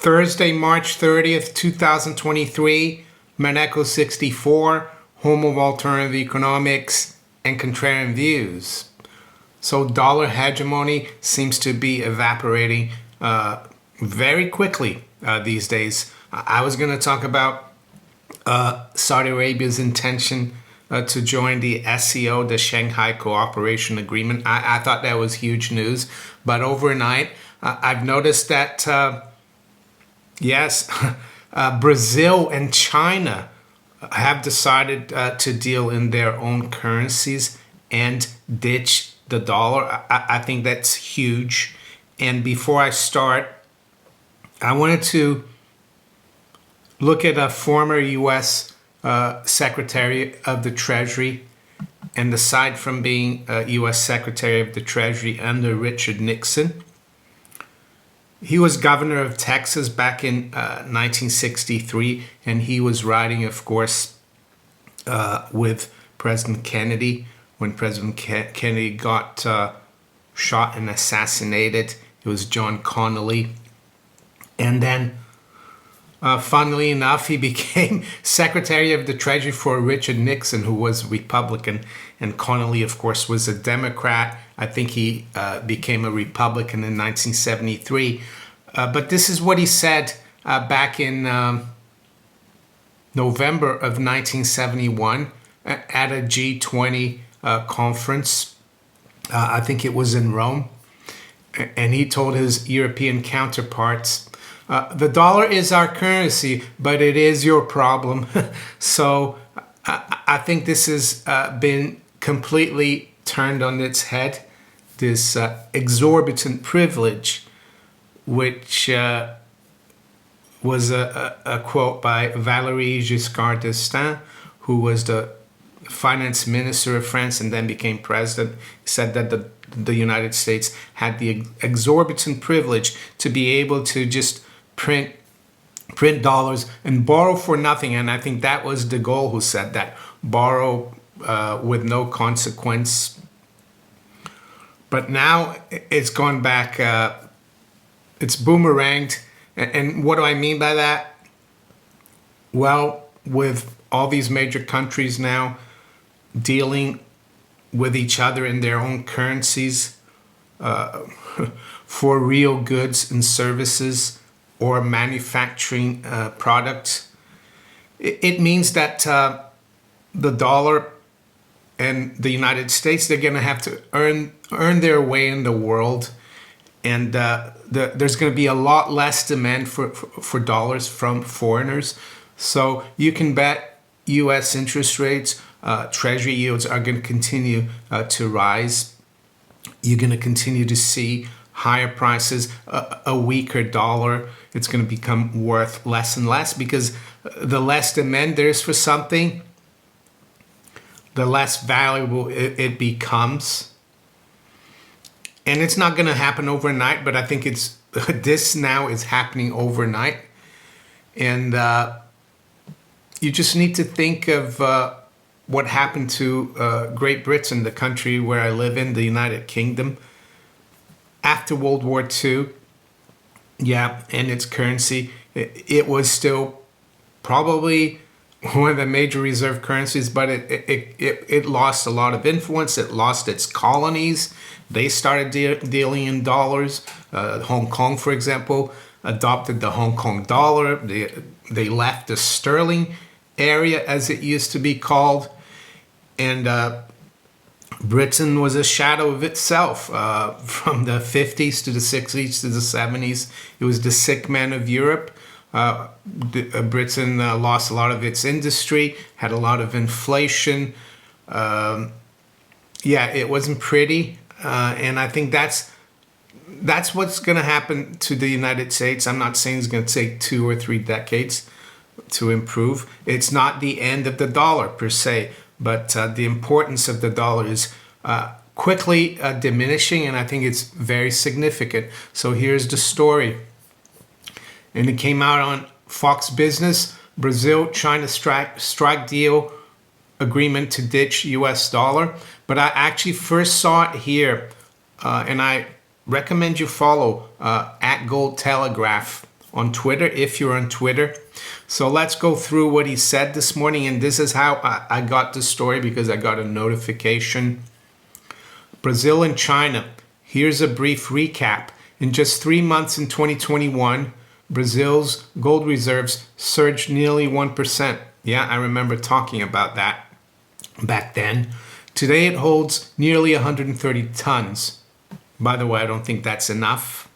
Thursday, March 30th, 2023, Maneco 64, home of alternative economics and contrarian views. So dollar hegemony seems to be evaporating very quickly these days. I was going to talk about Saudi Arabia's intention to join the SCO, the Shanghai Cooperation Agreement. I thought that was huge news. But overnight, I've noticed that, yes, Brazil and China have decided to deal in their own currencies and ditch the dollar. I think that's huge. And before I start, I wanted to look at a former U.S. Secretary of the Treasury, and aside from being U.S. Secretary of the Treasury under Richard Nixon, he was governor of Texas back in 1963, and he was riding, of course, with President Kennedy when President Kennedy got shot and assassinated. It was John Connally. And then, funnily enough, he became Secretary of the Treasury for Richard Nixon, who was Republican. And Connally, of course, was a Democrat. I think he became a Republican in 1973. But this is what he said back in November of 1971 at a G20 conference. I think it was in Rome. And he told his European counterparts, the dollar is our currency, but it is your problem. So I think this has been completely turned on its head. This exorbitant privilege, which was a quote by Valéry Giscard d'Estaing, who was the finance minister of France and then became president, said that the United States had the exorbitant privilege to be able to just print dollars and borrow for nothing. And I think that was de Gaulle who said that, borrow with no consequence. But now it's gone back, it's boomeranged. And what do I mean by that? Well, with all these major countries now dealing with each other in their own currencies for real goods and services or manufacturing products, it means that the dollar and the United States, they're going to have to earn their way in the world. And there's going to be a lot less demand for dollars from foreigners. So you can bet U.S. interest rates, treasury yields are going to continue to rise. You're going to continue to see higher prices, a weaker dollar. It's going to become worth less and less because the less demand there is for something, the less valuable it becomes. And it's not going to happen overnight, but I think this now is happening overnight. And you just need to think of what happened to Great Britain, the country where I live in, the United Kingdom, after World War II. Yeah, and its currency, it was still probably one of the major reserve currencies, but it lost a lot of influence. It lost its colonies. They started dealing in dollars. Hong Kong, for example, adopted the Hong Kong dollar. They left the sterling area, as it used to be called. And Britain was a shadow of itself from the 50s to the 60s to the 70s. It was the sick man of Europe. Britain lost a lot of its industry, had a lot of inflation. Yeah, it wasn't pretty. And I think that's what's going to happen to the United States. I'm not saying it's going to take 2 or 3 decades to improve. It's not the end of the dollar per se, but the importance of the dollar is quickly diminishing, and I think it's very significant. So here's the story. And it came out on Fox Business. Brazil-China strike deal agreement to ditch US dollar. But I actually first saw it here, and I recommend you follow at Gold Telegraph on Twitter, if you're on Twitter. So let's go through what he said this morning. And this is how I got the story, because I got a notification. Brazil and China. Here's a brief recap. In just 3 months in 2021, Brazil's gold reserves surged nearly 1%. Yeah, I remember talking about that back then. Today it holds nearly 130 tons. By the way, I don't think that's enough.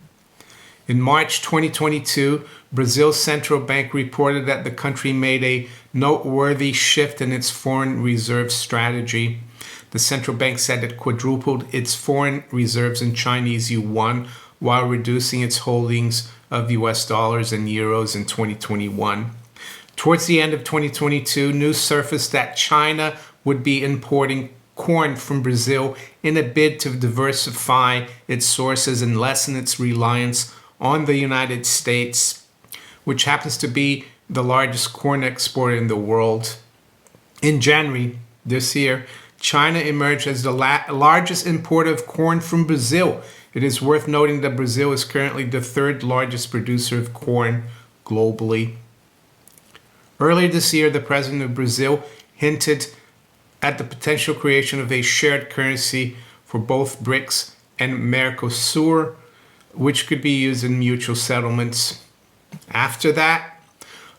In March 2022, Brazil's central bank reported that the country made a noteworthy shift in its foreign reserve strategy. The central bank said it quadrupled its foreign reserves in Chinese yuan while reducing its holdings of US dollars and euros in 2021. Towards the end of 2022, news surfaced that China would be importing corn from Brazil in a bid to diversify its sources and lessen its reliance on the United States, which happens to be the largest corn exporter in the world. In January this year, China emerged as the largest importer of corn from Brazil. It is worth noting that Brazil is currently the third largest producer of corn globally. Earlier this year, the president of Brazil hinted at the potential creation of a shared currency for both BRICS and Mercosur, which could be used in mutual settlements. After that,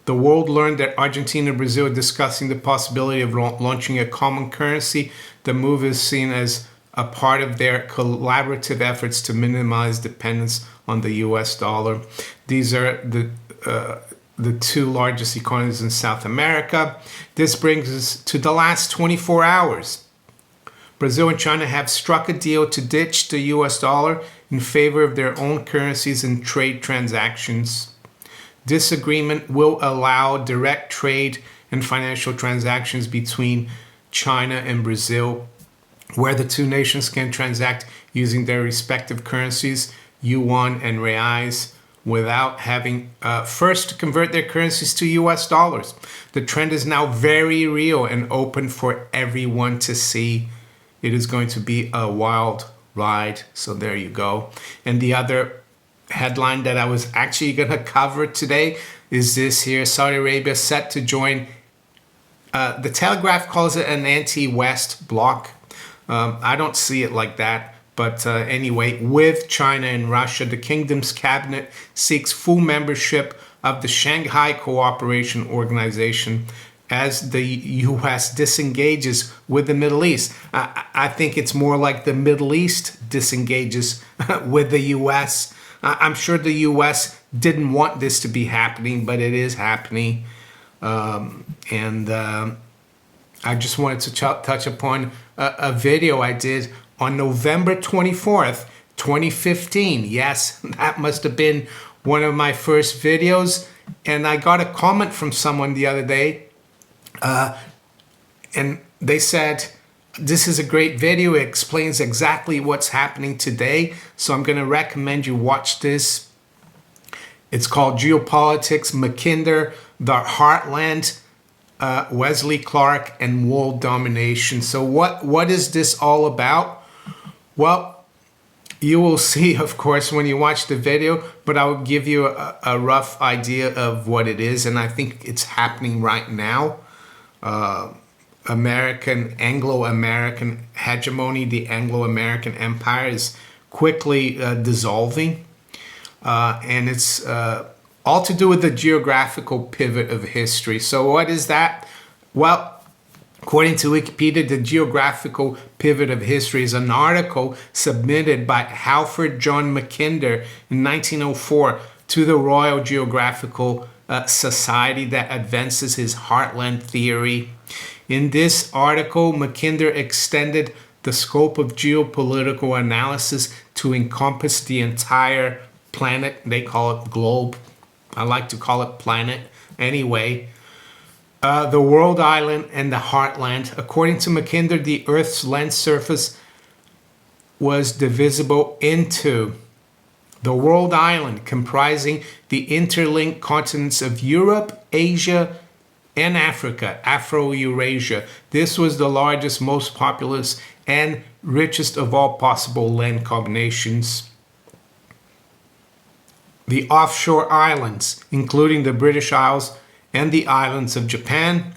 the world learned that Argentina and Brazil are discussing the possibility of launching a common currency. The move is seen as a part of their collaborative efforts to minimize dependence on the US dollar. These are the two largest economies in South America. This brings us to the last 24 hours. Brazil and China have struck a deal to ditch the US dollar in favor of their own currencies in trade transactions. This agreement will allow direct trade and financial transactions between China and Brazil, where the two nations can transact using their respective currencies, yuan and reais, without having first to convert their currencies to US dollars. The trend is now very real and open for everyone to see. It is going to be a wild ride. So there you go. And the other headline that I was actually going to cover today is this here: Saudi Arabia set to join, the Telegraph calls it an anti-West bloc. I don't see it like that. But anyway, with China and Russia, the kingdom's cabinet seeks full membership of the Shanghai Cooperation Organization as the U.S. disengages with the Middle East. I think it's more like the Middle East disengages with the U.S. I'm sure the U.S. didn't want this to be happening, but it is happening. I just wanted to touch upon a video I did on November 24th, 2015. Yes, that must have been one of my first videos. And I got a comment from someone the other day. And they said, this is a great video. It explains exactly what's happening today. So I'm going to recommend you watch this. It's called Geopolitics, Mackinder, the Heartland, Wesley Clark, and World Domination. So what is this all about? Well, you will see, of course, when you watch the video, but I will give you a rough idea of what it is. And I think it's happening right now. Anglo-American hegemony, the Anglo-American empire is quickly dissolving. And it's all to do with the geographical pivot of history. So what is that? Well, according to Wikipedia, the geographical pivot of history is an article submitted by Halford John Mackinder in 1904 to the Royal Geographical Society that advances his Heartland theory. In this article, Mackinder extended the scope of geopolitical analysis to encompass the entire planet. They call it globe. I like to call it planet anyway. The world island and the heartland. According to Mackinder, the Earth's land surface was divisible into the world island, comprising the interlinked continents of Europe, Asia, and Africa, Afro-Eurasia. This was the largest, most populous, and richest of all possible land combinations. the offshore islands, including the British Isles and the islands of Japan,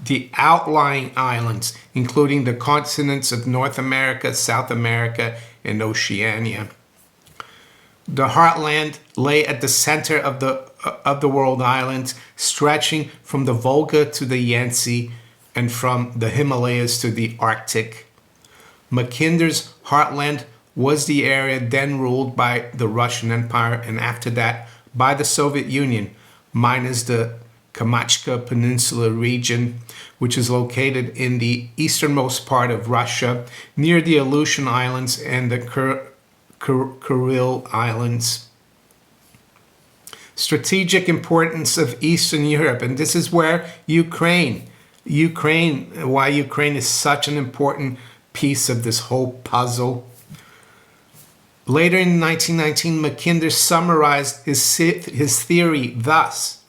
the outlying islands, including the continents of North America, South America, and Oceania. The Heartland lay at the center of the world islands, stretching from the Volga to the Yangtze and from the Himalayas to the Arctic. Mackinder's Heartland was the area then ruled by the Russian Empire, and after that by the Soviet Union, minus the Kamchatka Peninsula region, which is located in the easternmost part of Russia, near the Aleutian Islands and the Kuril Islands. Strategic importance of Eastern Europe, and this is where why Ukraine is such an important piece of this whole puzzle. Later in 1919, Mackinder summarized his theory thus: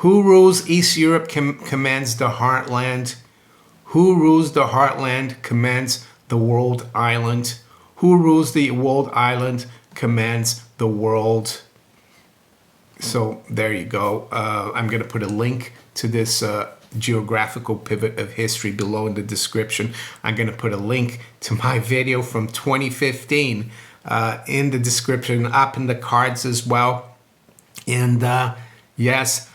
who rules East Europe commands the Heartland. Who rules the Heartland commands the world island. Who rules the world island commands the world. So there you go. I'm going to put a link to this geographical pivot of history below in the description. I'm going to put a link to my video from 2015 in the description, up in the cards as well. And yes,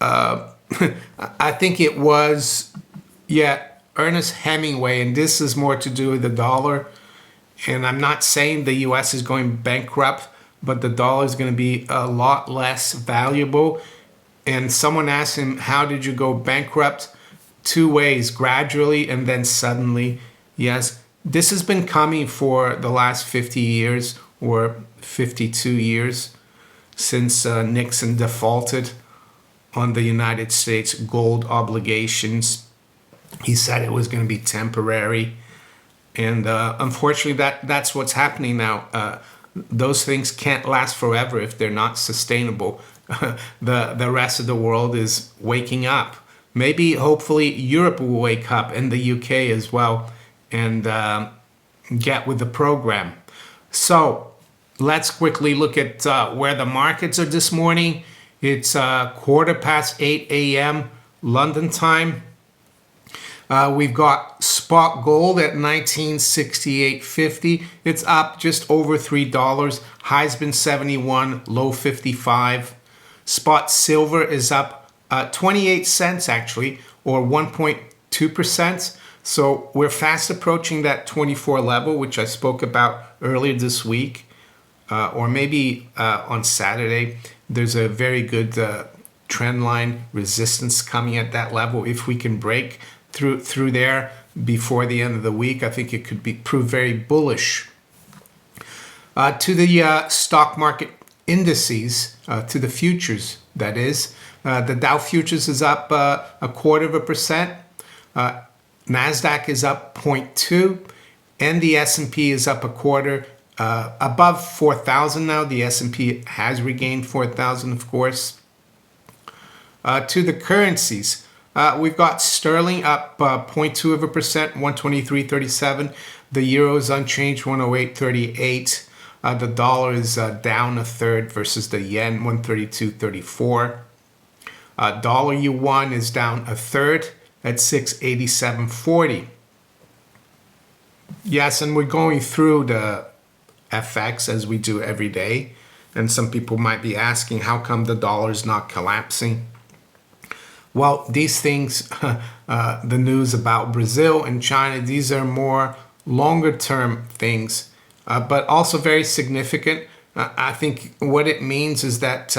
I think it was, Ernest Hemingway, and this is more to do with the dollar. And I'm not saying the US is going bankrupt, but the dollar is going to be a lot less valuable. And someone asked him, how did you go bankrupt? Two ways: gradually and then suddenly. Yes, this has been coming for the last 50 years or 52 years since Nixon defaulted on the United States gold obligations. He said it was going to be temporary. And unfortunately, that's what's happening now. Those things can't last forever if they're not sustainable. The rest of the world is waking up. Maybe, hopefully, Europe will wake up, and the UK as well, and get with the program. So let's quickly look at where the markets are this morning. It's 8:15 a.m. London time. We've got spot gold at 1968.50. It's up just over $3. High's been 71, low 55. Spot silver is up 28 cents actually, or 1.2%. So we're fast approaching that 24 level, which I spoke about earlier this week, or maybe on Saturday. There's a very good trend line resistance coming at that level. If we can break through there before the end of the week, I think it could prove very bullish. To the stock market indices, to the futures, that is. The Dow futures is up 0.25%. NASDAQ is up 0.2%. And the S&P is up 0.25%. Above 4,000 now. The S&P has regained 4,000, of course. To the currencies, we've got sterling up 0.2%, 123.37. The euro is unchanged, 108.38. The dollar is down a third versus the yen, 132.34. Dollar yuan is down a third at 687.40. Yes, and we're going through the FX as we do every day. And some people might be asking, how come the dollar is not collapsing? Well, these things, the news about Brazil and China, these are more longer term things, but also very significant. I think what it means is that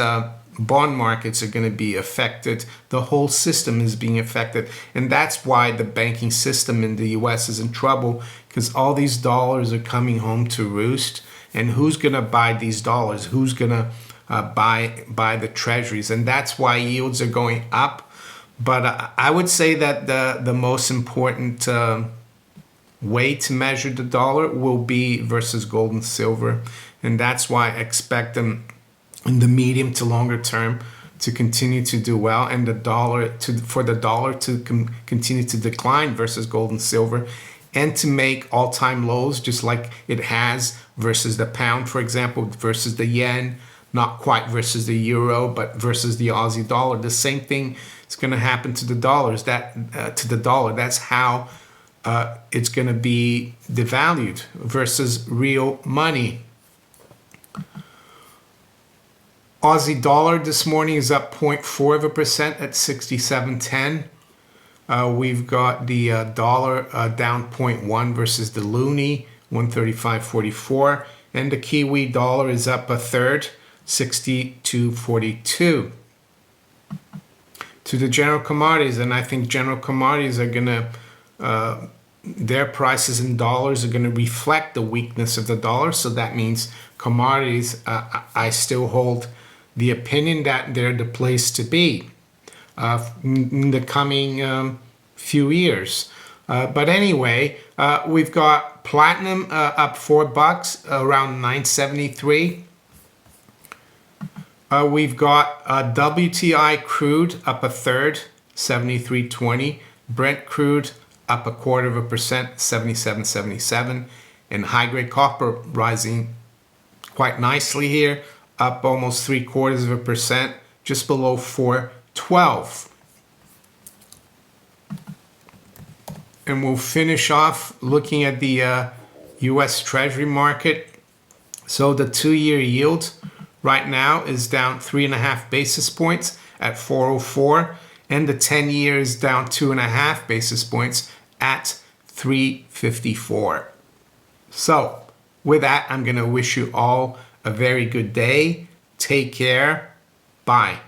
bond markets are going to be affected. The whole system is being affected. And that's why the banking system in the US is in trouble, because all these dollars are coming home to roost. And who's going to buy these dollars? Who's going to buy the treasuries? And that's why yields are going up. But I would say that the most important way to measure the dollar will be versus gold and silver. And that's why I expect them in the medium to longer term to continue to do well, and for the dollar to continue to decline versus gold and silver. and to make all-time lows, just like it has versus the pound, for example, versus the yen, not quite versus the euro, but versus the Aussie dollar. The same thing is going to happen to the dollars. To the dollar. That's how it's going to be devalued versus real money. Aussie dollar this morning is up 0.4% at 67.10. We've got the dollar down 0.1 versus the loonie, 135.44. And the Kiwi dollar is up a third, 62.42. To the general commodities, and I think general commodities are going to, their prices in dollars are going to reflect the weakness of the dollar. So that means commodities, I still hold the opinion that they're the place to be in the coming few years. But anyway, we've got platinum up $4, around 973. We've got WTI crude up a third, 73.20. Brent crude up 0.25%, 77.77. And high-grade copper rising quite nicely here, up almost 0.75%, just below 412. And we'll finish off looking at the U.S. Treasury market. So the 2-year yield right now is down 3.5 basis points at 404, and the 10-year is down 2.5 basis points at 354. So with that, I'm going to wish you all a very good day. Take care. Bye.